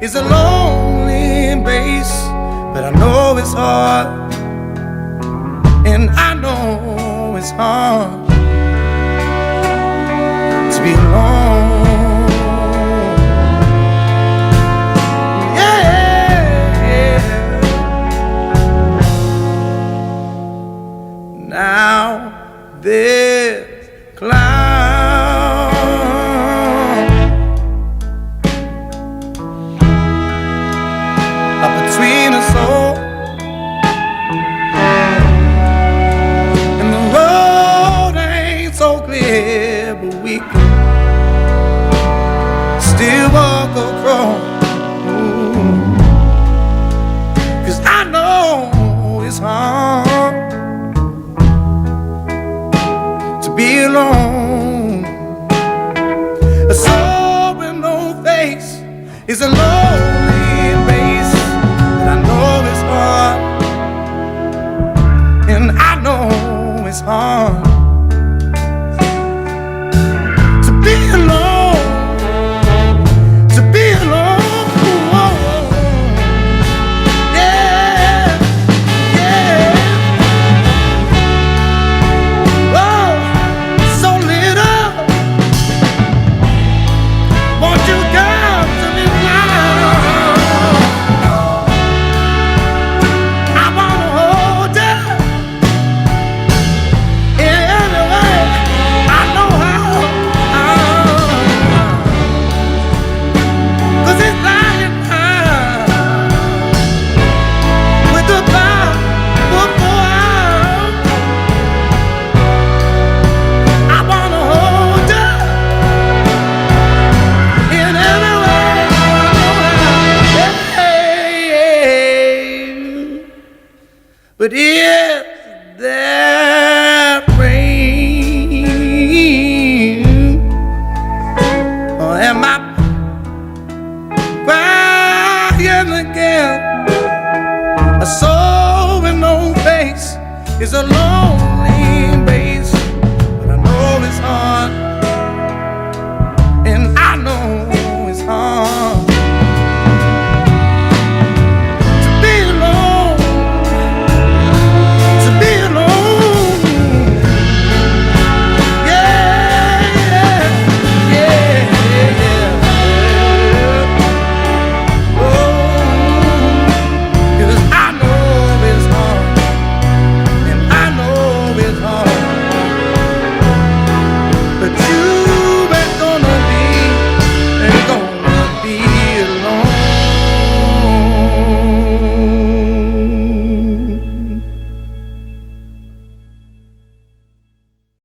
is a lonely embrace, but I know it's hard, and I know it's hard to be alone. Yeah. Now there's clouds up between us all, and the road ain't so clear, but we can still walk across. 'Cause I know it's hard to be alone. A soul with no face is a lonely embrace, and I know it's hard, and I know it's hard to be alone, to be alone. Yeah, yeah. Oh, so little. Won't you come to me now? I wanna hold you in any way I know how. 'Cause it's lying high with the power of God. I wanna hold you in any way I know how. Hey, but is there rain, or am I crying again? A soul with no face is alone.